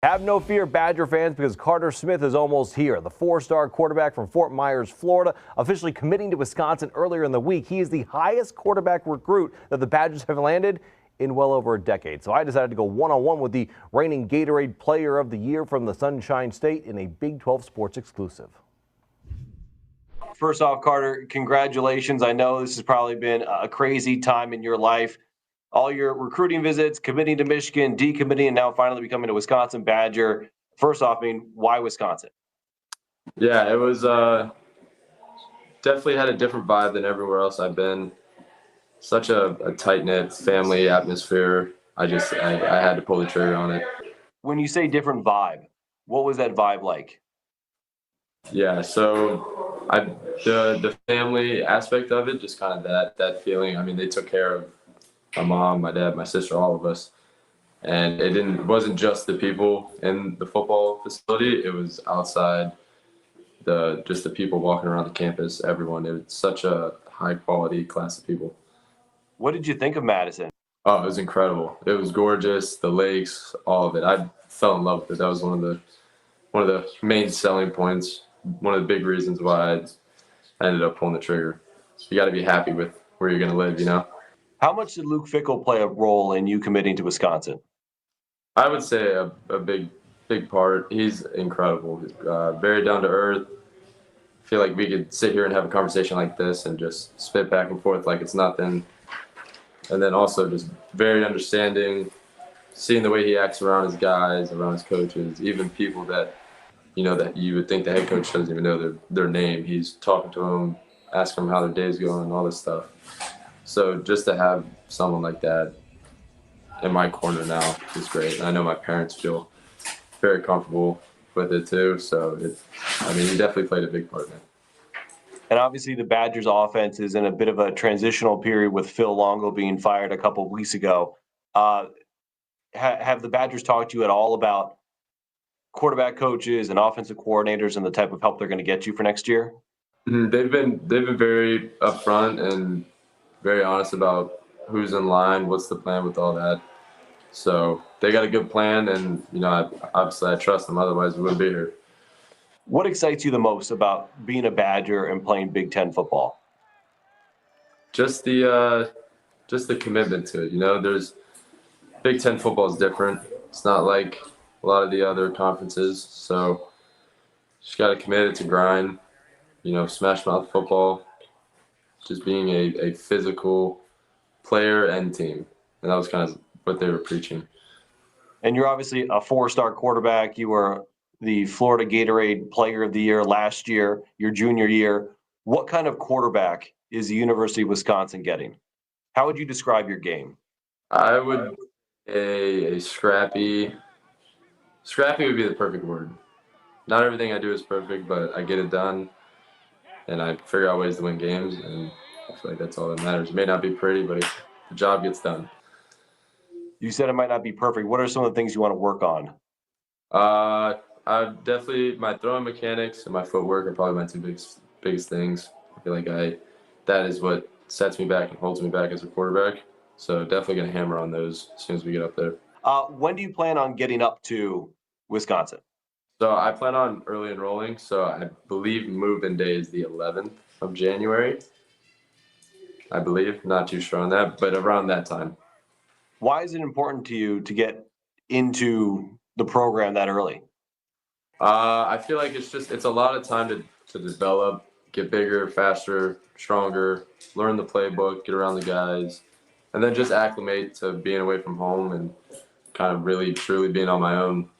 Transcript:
Have no fear, Badger fans, because Carter Smith is almost here. The four-star quarterback from Fort Myers, Florida, officially committing to Wisconsin earlier in the week. He is the highest quarterback recruit that the Badgers have landed in well over a decade. So I decided to go one-on-one with the reigning Gatorade Player of the Year from the Sunshine State in a Big 12 Sports exclusive. First off, Carter, congratulations. I know this has probably been a crazy time in your life. All your recruiting visits, committing to Michigan, decommitting, and now finally becoming a Wisconsin Badger. First off, why Wisconsin? Yeah, it was definitely had a different vibe than everywhere else I've been. Such a tight-knit family atmosphere. I had to pull the trigger on it. When you say different vibe, what was that vibe like? Yeah, so the family aspect of it, just kind of that feeling. I mean, they took care of my mom, my dad, my sister, all of us. And it wasn't just the people in the football facility, it was outside, just the people walking around the campus, everyone. It was such a high quality class of people. What did you think of Madison? Oh, it was incredible. It was gorgeous, the lakes, all of it. I fell in love with it. That was one of the main selling points, one of the big reasons why I ended up pulling the trigger. You got to be happy with where you're going to live, you know? How much did Luke Fickell play a role in you committing to Wisconsin? I would say a big part. He's incredible. Very down to earth. I feel like we could sit here and have a conversation like this and just spit back and forth like it's nothing. And then also just very understanding, seeing the way he acts around his guys, around his coaches, even people that you would think the head coach doesn't even know their name. He's talking to them, asking them how their day's going, all this stuff. So just to have someone like that in my corner now is great. And I know my parents feel very comfortable with it too. So he definitely played a big part in it. And obviously the Badgers offense is in a bit of a transitional period with Phil Longo being fired a couple of weeks ago. Have the Badgers talked to you at all about quarterback coaches and offensive coordinators and the type of help they're going to get you for next year? They've been very upfront and very honest about who's in line, what's the plan with all that. So they got a good plan, and obviously I trust them. Otherwise, we wouldn't be here. What excites you the most about being a Badger and playing Big Ten football? Just the commitment to it. There's Big Ten football is different. It's not like a lot of the other conferences. So just got to commit it to grind. Smash mouth football. Just being a physical player and team, and that was kind of what they were preaching. And you're obviously a four-star quarterback. You were the Florida Gatorade Player of the Year last year, your junior year. What kind of quarterback is the University of Wisconsin getting? How would you describe your game? I would a scrappy. Scrappy would be the perfect word. Not everything I do is perfect, but I get it done, and I figure out ways to win games, and I feel like that's all that matters. It may not be pretty, but the job gets done. You said it might not be perfect. What are some of the things you want to work on? I definitely, my throwing mechanics and my footwork are probably my two biggest things. I feel like that is what sets me back and holds me back as a quarterback. So definitely going to hammer on those as soon as we get up there. When do you plan on getting up to Wisconsin? So I plan on early enrolling. So I believe move-in day is the 11th of January. I believe, not too sure on that, but around that time. Why is it important to you to get into the program that early? I feel like it's a lot of time to develop, get bigger, faster, stronger, learn the playbook, get around the guys, and then just acclimate to being away from home and kind of really truly being on my own